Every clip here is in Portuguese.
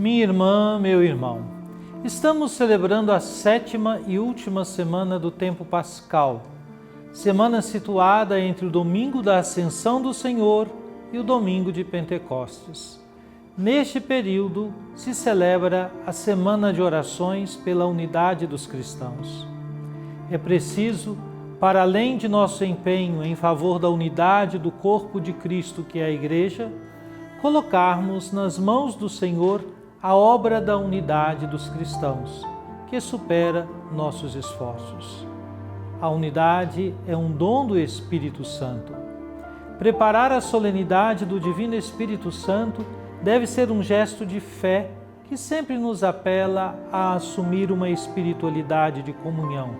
Minha irmã, meu irmão, estamos celebrando a 7ª e última semana do tempo pascal, semana situada entre o domingo da Ascensão do Senhor e o domingo de Pentecostes. Neste período se celebra a Semana de Orações pela Unidade dos Cristãos. É preciso, para além de nosso empenho em favor da unidade do corpo de Cristo, que é a Igreja, colocarmos nas mãos do Senhor a obra da unidade dos cristãos, que supera nossos esforços. A unidade é um dom do Espírito Santo. Preparar a solenidade do Divino Espírito Santo deve ser um gesto de fé que sempre nos apela a assumir uma espiritualidade de comunhão,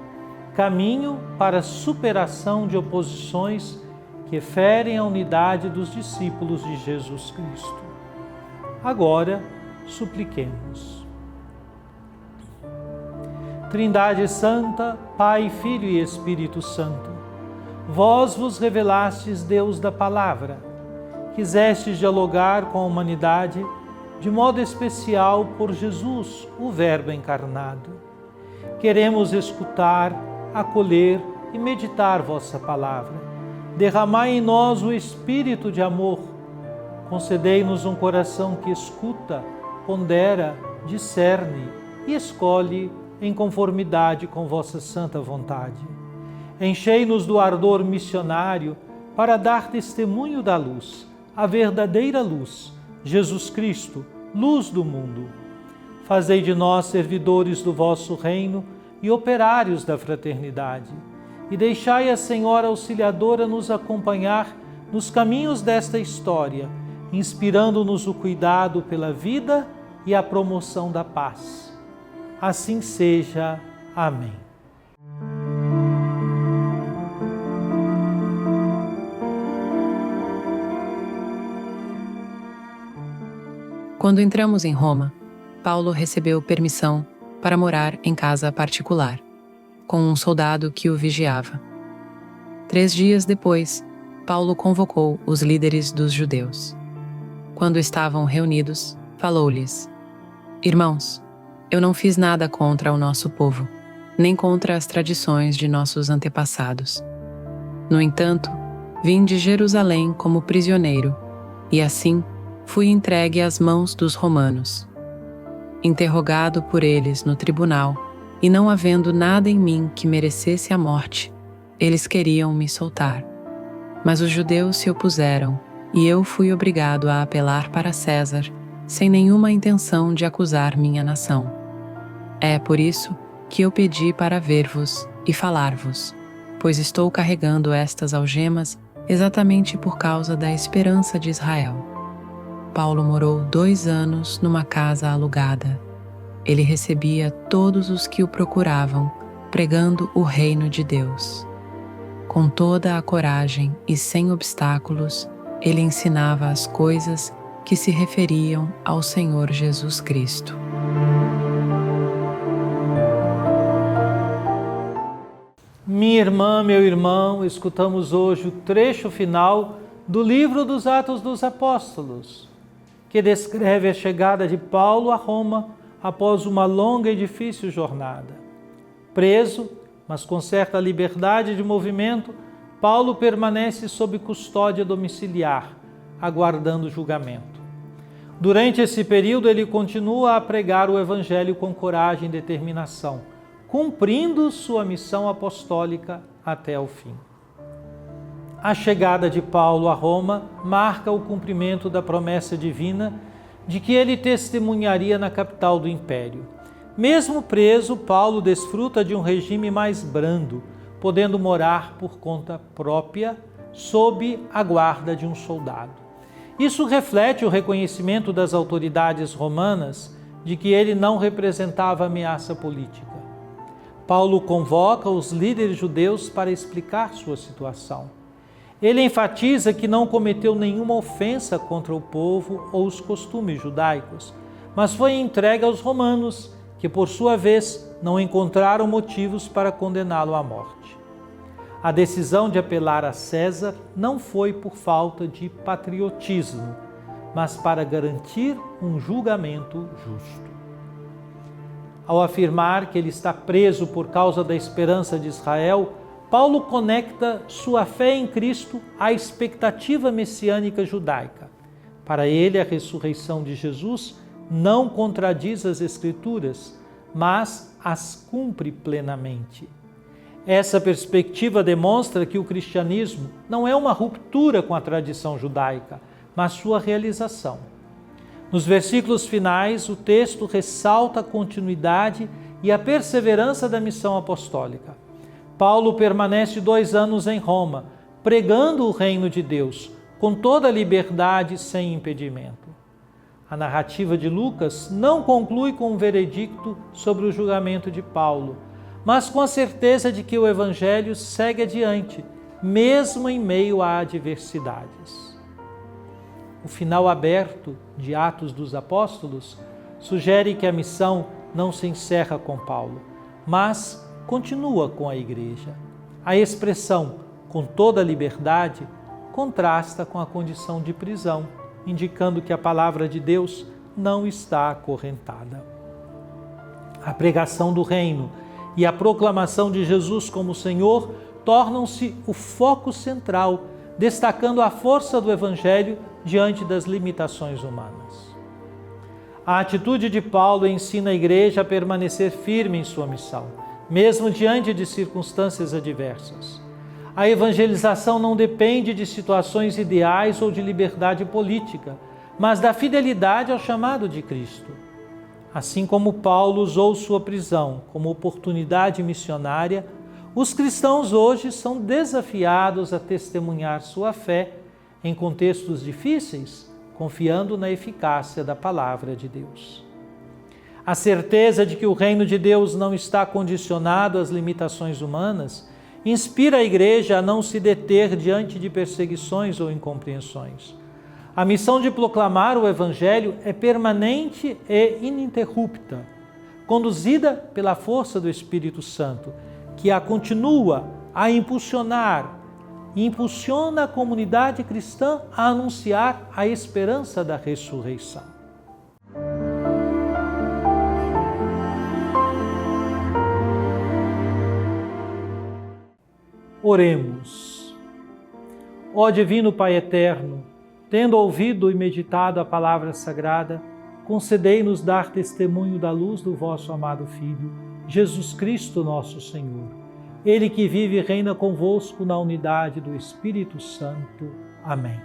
caminho para a superação de oposições que ferem a unidade dos discípulos de Jesus Cristo. Agora, supliquemos. Trindade Santa, Pai, Filho e Espírito Santo, vós vos revelastes Deus da Palavra, quisestes dialogar com a humanidade, de modo especial por Jesus, o Verbo encarnado. Queremos escutar, acolher e meditar vossa palavra. Derramai em nós o espírito de amor. Concedei-nos um coração que escuta, pondera, discerne e escolhe em conformidade com vossa santa vontade. Enchei-nos do ardor missionário para dar testemunho da luz, a verdadeira luz, Jesus Cristo, luz do mundo. Fazei de nós servidores do vosso reino e operários da fraternidade, e deixai a Senhora Auxiliadora nos acompanhar nos caminhos desta história, inspirando-nos o cuidado pela vida e a promoção da paz. Assim seja. Amém. Quando entramos em Roma, Paulo recebeu permissão para morar em casa particular, com um soldado que o vigiava. 3 dias depois, Paulo convocou os líderes dos judeus. Quando estavam reunidos, falou-lhes: Irmãos, eu não fiz nada contra o nosso povo, nem contra as tradições de nossos antepassados. No entanto, vim de Jerusalém como prisioneiro, e assim fui entregue às mãos dos romanos. Interrogado por eles no tribunal, e não havendo nada em mim que merecesse a morte, eles queriam me soltar. Mas os judeus se opuseram, e eu fui obrigado a apelar para César, sem nenhuma intenção de acusar minha nação. É por isso que eu pedi para ver-vos e falar-vos, pois estou carregando estas algemas exatamente por causa da esperança de Israel. Paulo morou 2 anos numa casa alugada. Ele recebia todos os que o procuravam, pregando o reino de Deus. Com toda a coragem e sem obstáculos, ele ensinava as coisas que se referiam ao Senhor Jesus Cristo. Minha irmã, meu irmão, escutamos hoje o trecho final do livro dos Atos dos Apóstolos, que descreve a chegada de Paulo a Roma após uma longa e difícil jornada. Preso, mas com certa liberdade de movimento, Paulo permanece sob custódia domiciliar, aguardando julgamento. Durante esse período, ele continua a pregar o Evangelho com coragem e determinação, cumprindo sua missão apostólica até o fim. A chegada de Paulo a Roma marca o cumprimento da promessa divina de que ele testemunharia na capital do império. Mesmo preso, Paulo desfruta de um regime mais brando, podendo morar por conta própria, sob a guarda de um soldado. Isso reflete o reconhecimento das autoridades romanas de que ele não representava ameaça política. Paulo convoca os líderes judeus para explicar sua situação. Ele enfatiza que não cometeu nenhuma ofensa contra o povo ou os costumes judaicos, mas foi entregue aos romanos, que por sua vez não encontraram motivos para condená-lo à morte. A decisão de apelar a César não foi por falta de patriotismo, mas para garantir um julgamento justo. Ao afirmar que ele está preso por causa da esperança de Israel, Paulo conecta sua fé em Cristo à expectativa messiânica judaica. Para ele, a ressurreição de Jesus não contradiz as Escrituras, mas as cumpre plenamente. Essa perspectiva demonstra que o cristianismo não é uma ruptura com a tradição judaica, mas sua realização. Nos versículos finais, o texto ressalta a continuidade e a perseverança da missão apostólica. Paulo permanece 2 anos em Roma, pregando o reino de Deus, com toda a liberdade e sem impedimento. A narrativa de Lucas não conclui com um veredicto sobre o julgamento de Paulo, mas com a certeza de que o Evangelho segue adiante, mesmo em meio a adversidades. O final aberto de Atos dos Apóstolos sugere que a missão não se encerra com Paulo, mas continua com a Igreja. A expressão "com toda a liberdade" contrasta com a condição de prisão, indicando que a palavra de Deus não está acorrentada. A pregação do reino e a proclamação de Jesus como Senhor tornam-se o foco central, destacando a força do Evangelho diante das limitações humanas. A atitude de Paulo ensina a Igreja a permanecer firme em sua missão, mesmo diante de circunstâncias adversas. A evangelização não depende de situações ideais ou de liberdade política, mas da fidelidade ao chamado de Cristo. Assim como Paulo usou sua prisão como oportunidade missionária, os cristãos hoje são desafiados a testemunhar sua fé em contextos difíceis, confiando na eficácia da palavra de Deus. A certeza de que o reino de Deus não está condicionado às limitações humanas inspira a Igreja a não se deter diante de perseguições ou incompreensões. A missão de proclamar o Evangelho é permanente e ininterrupta, conduzida pela força do Espírito Santo, que a continua a impulsionar e impulsiona a comunidade cristã a anunciar a esperança da ressurreição. Oremos. Ó Divino Pai Eterno, tendo ouvido e meditado a palavra sagrada, concedei-nos dar testemunho da luz do vosso amado Filho, Jesus Cristo nosso Senhor. Ele que vive e reina convosco na unidade do Espírito Santo. Amém.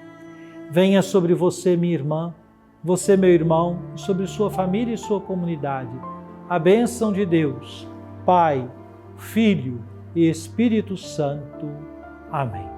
Venha sobre você, minha irmã, você, meu irmão, sobre sua família e sua comunidade, a bênção de Deus, Pai, Filho e Espírito Santo. Amém.